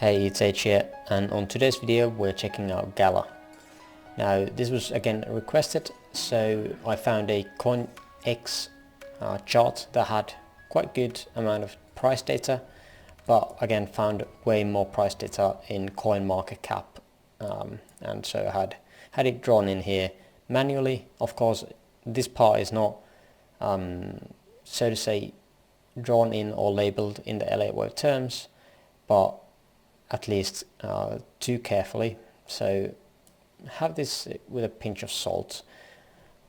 Hey, it's H here, and on today's video we're checking out GALA. Now this was again requested, so I found a CoinX chart that had quite good amount of price data, but again found way more price data in CoinMarketCap, and so I had it drawn in here manually. Of course this part is not so to say drawn in or labeled in the Elliott Wave terms, but at least too carefully, so have this with a pinch of salt.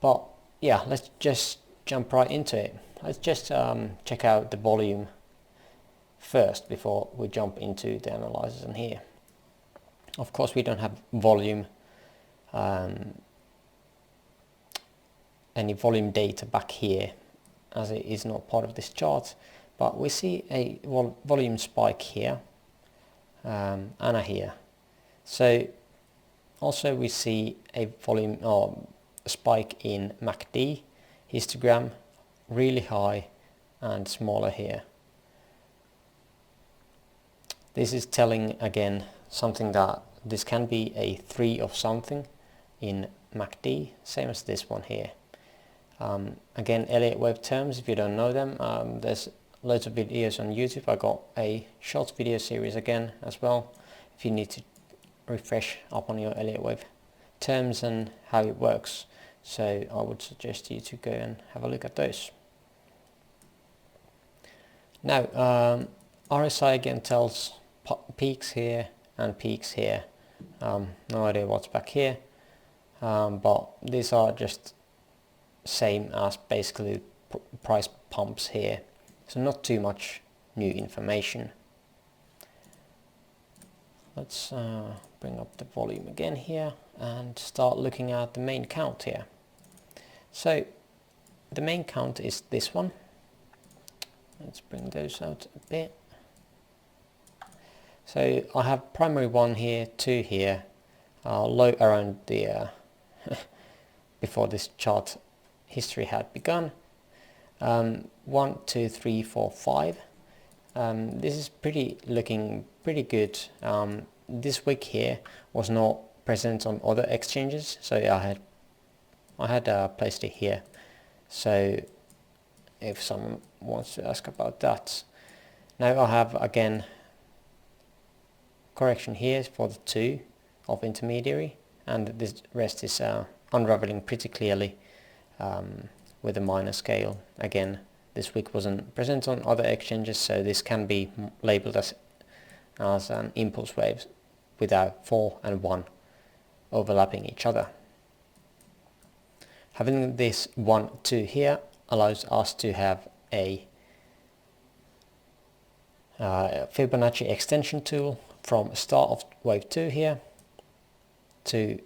But yeah, let's just jump right into it. Let's just check out the volume first before we jump into the analysis in here. Of course we don't have volume, any volume data back here, as it is not part of this chart, but we see a volume spike here and a here. So also we see a volume spike in MACD, histogram, really high and smaller here. This is telling again something that this can be a 3 of something in MACD, same as this one here. Again, Elliott Wave terms, if you don't know them, there's loads of videos on YouTube. I got a short video series again as well, if you need to refresh up on your Elliott Wave terms and how it works. So I would suggest you to go and have a look at those. Now RSI again tells peaks here and peaks here. No idea what's back here, but these are just same as basically price pumps here, so not too much new information. Let's bring up the volume again here and start looking at the main count here. So the main count is this one. Let's bring those out a bit. So I have primary 1 here, 2 here, low around the before this chart history had begun. 1, 2, 3, 4, 5. This is looking pretty good. This wick here was not present on other exchanges, so I had placed it here. So if someone wants to ask about that, now I have again correction here for the 2 of intermediary, and this rest is unraveling pretty clearly with a minor scale. Again, this wick wasn't present on other exchanges, so this can be labeled as an impulse wave without 4 and 1 overlapping each other. Having this 1, 2 here allows us to have a Fibonacci extension tool from start of wave 2 here to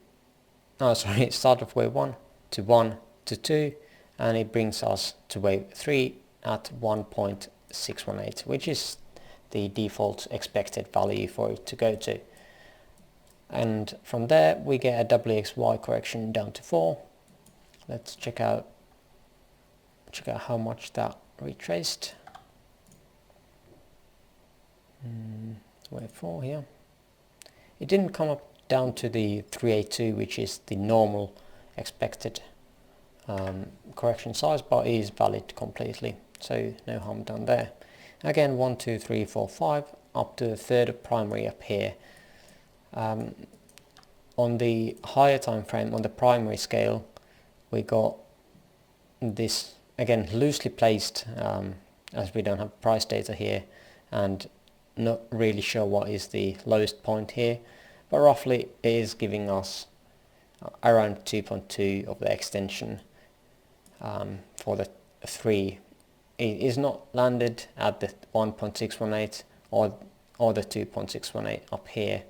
start of wave 1 to 2, and it brings us to wave 3 at 1.618, which is the default expected value for it to go to. And from there we get a WXY correction down to 4. Let's check out how much that retraced. Wave 4 here. It didn't come up down to the 382, which is the normal expected correction size, but it is valid completely, so no harm done there. Again, 1, 2, 3, 4, 5 up to the third of primary up here. On the higher time frame, on the primary scale, we got this again loosely placed, as we don't have price data here and not really sure what is the lowest point here, but roughly it is giving us around 2.2 of the extension for the 3. It is not landed at the 1.618 or the 2.618 up here,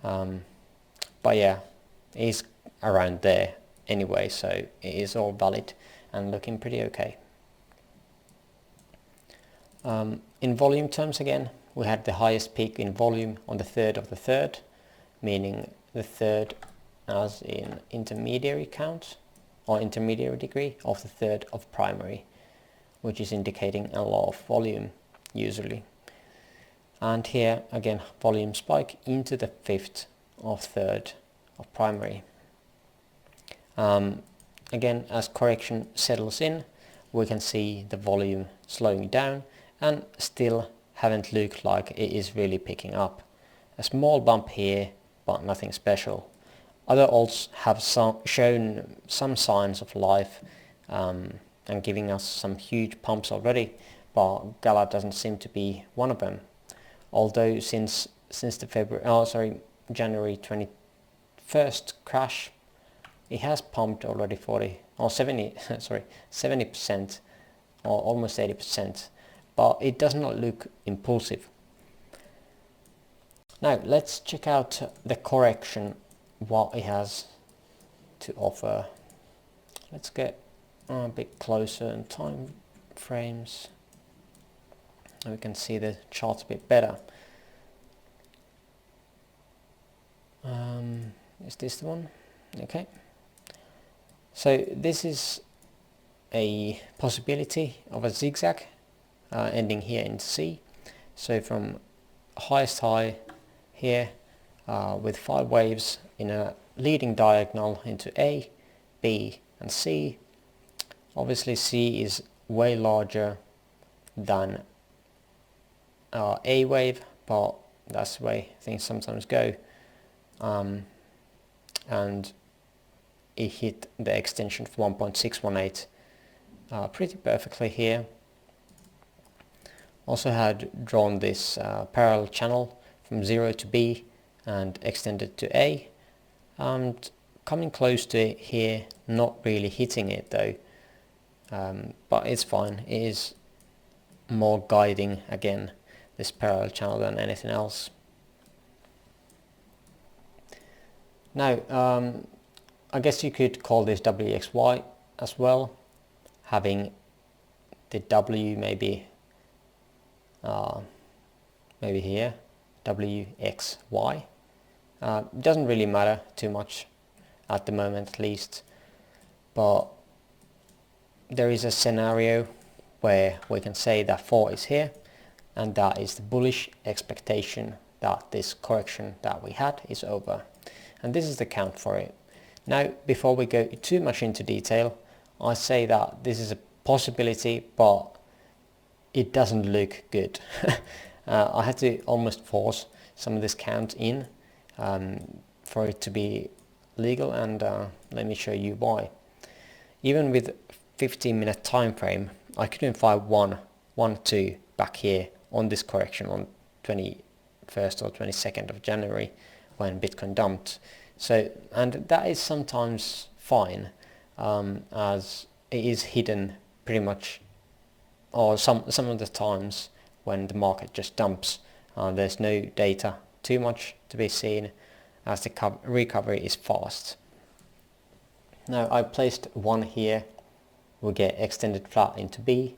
but yeah, it is around there anyway, so it is all valid and looking pretty okay. In volume terms again, we had the highest peak in volume on the 3rd of the 3rd, meaning the 3rd as in intermediary count or intermediary degree of the 3rd of primary, which is indicating a lot of volume usually. and here again volume spike into the 5th of 3rd of primary. Again, as correction settles in, we can see the volume slowing down and still haven't looked like it is really picking up. A small bump here, but nothing special. Other alts have shown some signs of life and giving us some huge pumps already, but GALA doesn't seem to be one of them. Although since the January 21st crash, it has pumped already 70% or almost 80%, but it does not look impulsive. Now let's check out the correction, what it has to offer. Let's get a bit closer in time frames and we can see the charts a bit better. Is this the one? Okay. So this is a possibility of a zigzag ending here in C. So from highest high here with 5 waves in a leading diagonal into A, B and C. Obviously C is way larger than A wave, but that's the way things sometimes go. And it hit the extension of 1.618 pretty perfectly here. Also had drawn this parallel channel from 0 to B and extended to A, and coming close to it here, not really hitting it though, but it's fine. It is more guiding again this parallel channel than anything else. Now I guess you could call this WXY as well, having the W maybe here, WXY. Doesn't really matter too much at the moment at least, but there is a scenario where we can say that 4 is here, and that is the bullish expectation that this correction that we had is over, and this is the count for it. Now before we go too much into detail, I say that this is a possibility, but it doesn't look good. I had to almost force some of this count in for it to be legal, and let me show you why. Even with 15-minute time frame, I couldn't find 1, 2 back here on this correction on 21st or 22nd of January when Bitcoin dumped. So, and that is sometimes fine, as it is hidden pretty much, or some of the times when the market just dumps, there's no data too much to be seen, as the recovery is fast. Now I placed 1 here, we get extended flat into B,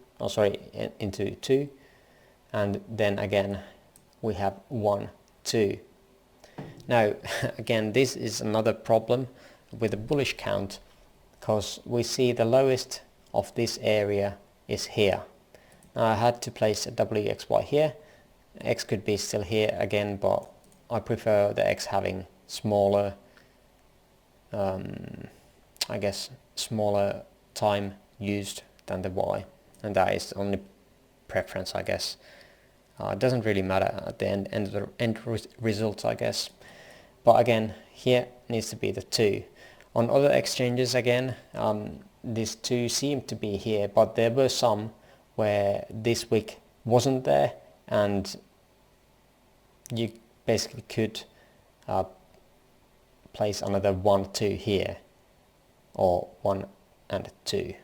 into 2, and then again we have 1, 2. Now again, this is another problem with the bullish count, because we see the lowest of this area is here. Now I had to place a WXY here. X could be still here again, but I prefer the X having smaller, I guess smaller time used than the Y, and that is only preference, I guess. It doesn't really matter at the end result, I guess. But again, here needs to be the 2. On other exchanges again, this 2 seemed to be here, but there were some where this wick wasn't there, and you basically could place another 1, 2 here, or 1 and 2.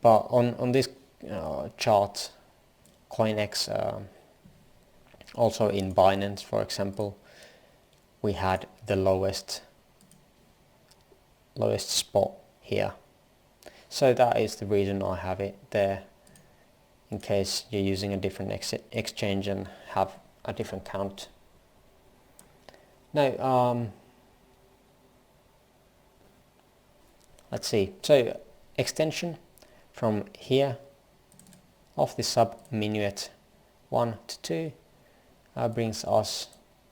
But on this chart, CoinEx, also in Binance for example, we had the lowest spot here. So that is the reason I have it there, in case you're using a different exchange and have a different count. Now let's see, so extension from here of the sub minuet 1 to 2, brings us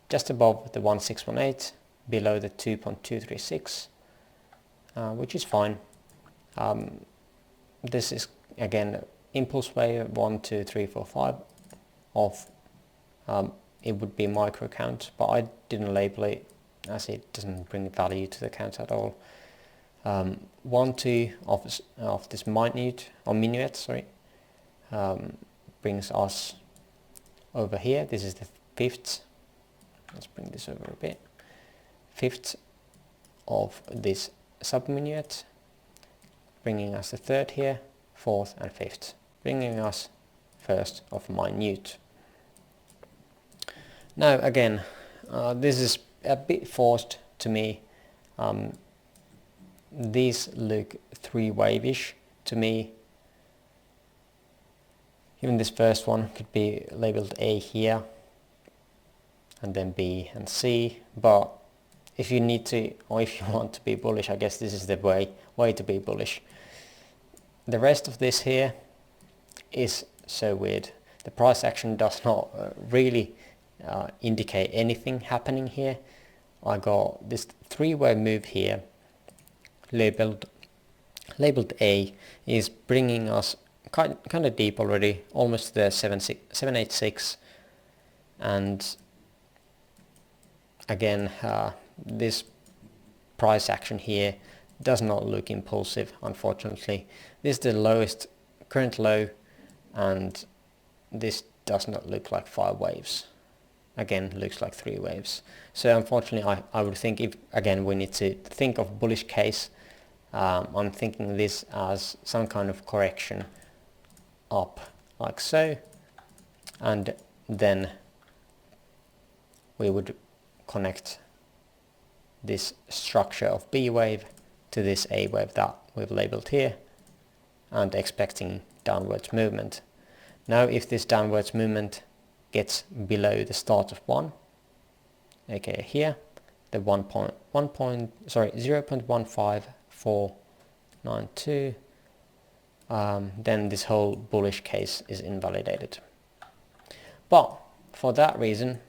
just above the 1618, below the 2.236, which is fine. This is again impulse wave 1, 2, 3, 4, 5 of it would be micro count, but I didn't label it as it doesn't bring value to the count at all. 1, 2 of this minuet, sorry, brings us over here. This is the fifth. Let's bring this over a bit. Fifth of this sub-minuet, bringing us the third here, fourth and fifth, bringing us first of minute. Now again, this is a bit forced to me. These look three-wave-ish to me. Even this first one could be labeled A here, and then B and C, but if you need to, or if you want to be bullish, I guess this is the way to be bullish. The rest of this here is so weird. The price action does not really indicate anything happening here. I got this three-wave move here, labeled A, is bringing us kind of deep already, almost the 786, and again this price action here does not look impulsive, unfortunately. This is the lowest current low, and this does not look like 5 waves. Again, looks like 3 waves. So unfortunately I would think, if again we need to think of bullish case, I'm thinking this as some kind of correction up like so, and then we would connect this structure of B wave to this A wave that we've labeled here, and expecting downwards movement. Now if this downwards movement gets below the start of 1, aka here, the 0.15492, then this whole bullish case is invalidated. But for that reason,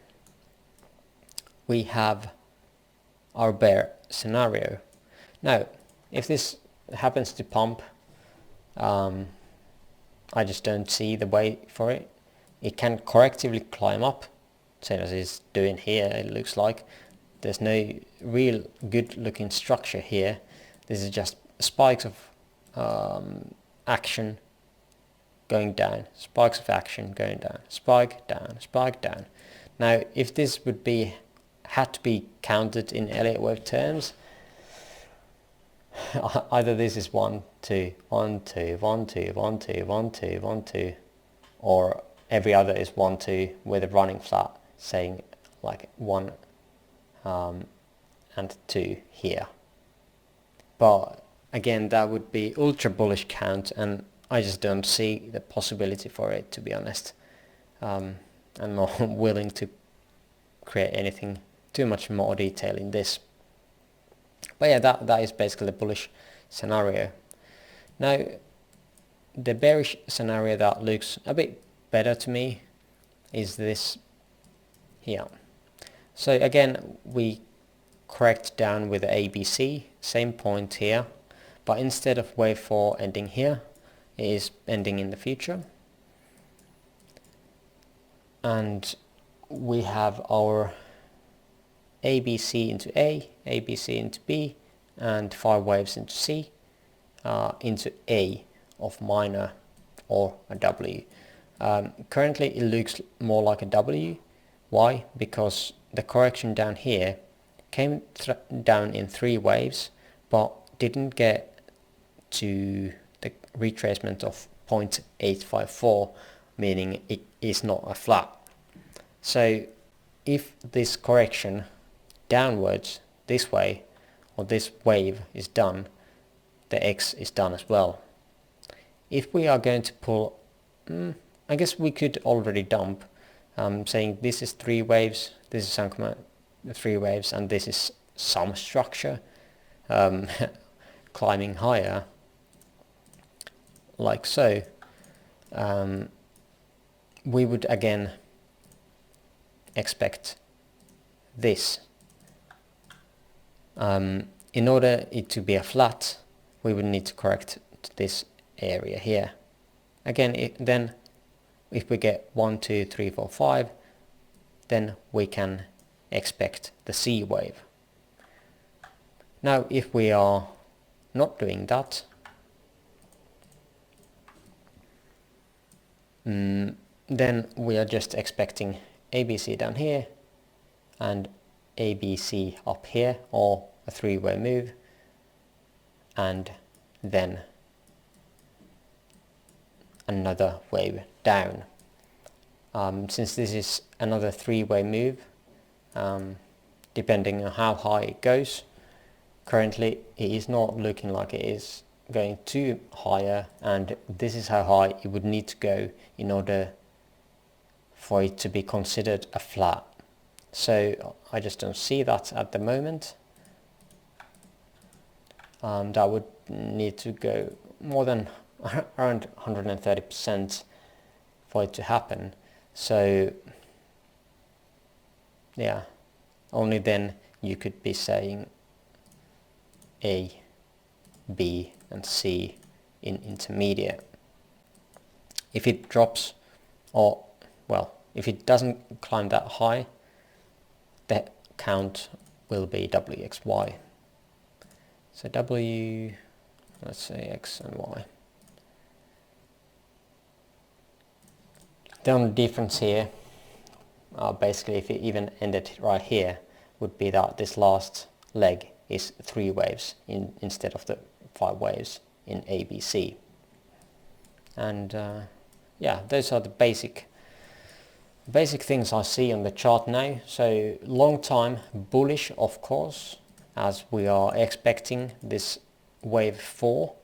we have our bear scenario. Now, if this happens to pump, I just don't see the way for it. It can correctively climb up, same as it's doing here. It looks like there's no real good looking structure here. This is just spikes of action going down, spikes of action going down, spike down, spike down. Now if this would be had to be counted in Elliott Wave terms, either this is 1 2 1 2 1 2 1 2 1 2 1 2, or every other is 1 2 with a running flat saying like 1 and 2 here. But again, that would be ultra bullish count, and I just don't see the possibility for it, to be honest. I'm not willing to create anything too much more detail in this. But yeah, that is basically the bullish scenario. Now the bearish scenario that looks a bit better to me is this here. So again, we correct down with the ABC, same point here, but instead of wave 4 ending here, it is ending in the future. And we have our ABC into A, ABC into B, and 5 waves into C, into A of minor or a W. Currently it looks more like a W. Why? Because the correction down here came down in 3 waves, but didn't get to the retracement of 0.854, meaning it is not a flat. So if this correction downwards this way, or this wave is done, the X is done as well. If we are going to pull, I guess we could already dump, saying this is 3 waves, this is some 3 waves, and this is some structure climbing higher, like so. We would again expect this. In order it to be a flat, we would need to correct to this area here. Again, then if we get 1, 2, 3, 4, 5, then we can expect the C wave. Now if we are not doing that, then we are just expecting ABC down here and ABC up here, or a three-way move, and then another wave down. Since this is another three-way move, depending on how high it goes, currently it is not looking like it is going too higher, and this is how high it would need to go in order for it to be considered a flat. So I just don't see that at the moment. That would need to go more than around 130% for it to happen. So yeah, only then you could be saying A, B and C in intermediate. If it drops, or well, if it doesn't climb that high, the count will be WXY. So W, let's say X and Y. The only difference here, basically if it even ended right here, would be that this last leg is 3 waves instead of the 5 waves in ABC. And yeah, those are the basic things I see on the chart now. So long time bullish, of course, as we are expecting this wave 4.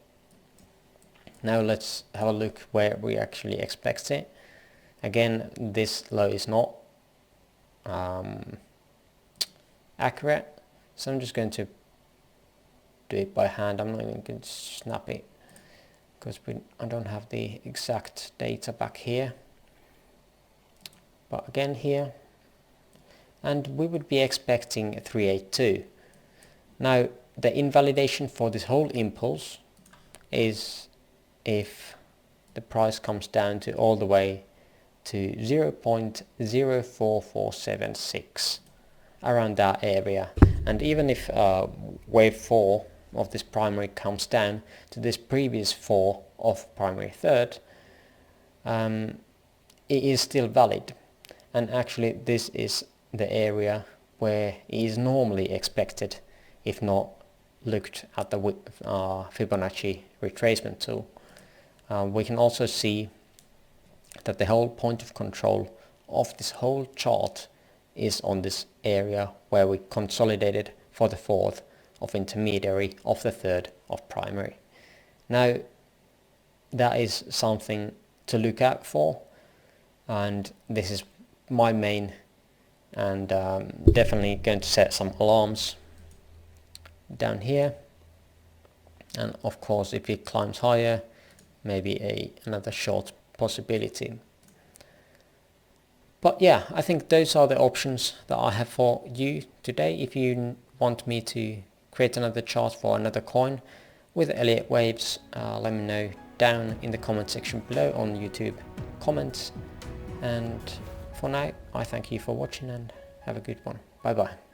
Now let's have a look where we actually expect it. Again, this low is not accurate, so I'm just going to do it by hand. I'm not even going to snap it because I don't have the exact data back here. But again here, and we would be expecting a 382. Now the invalidation for this whole impulse is if the price comes down to all the way to 0.04476, around that area. And even if wave 4 of this primary comes down to this previous 4 of primary third, it is still valid. And actually this is the area where it is normally expected, if not looked at the Fibonacci retracement tool. We can also see that the whole point of control of this whole chart is on this area where we consolidated for the 4th of intermediary of the 3rd of primary. Now that is something to look out for, and this is my main, and definitely going to set some alarms down here. And of course if it climbs higher, maybe another short possibility. But yeah, I think those are the options that I have for you today. If you want me to create another chart for another coin with Elliott Waves, let me know down in the comment section below on YouTube comments. And for now, I thank you for watching and have a good one. Bye bye.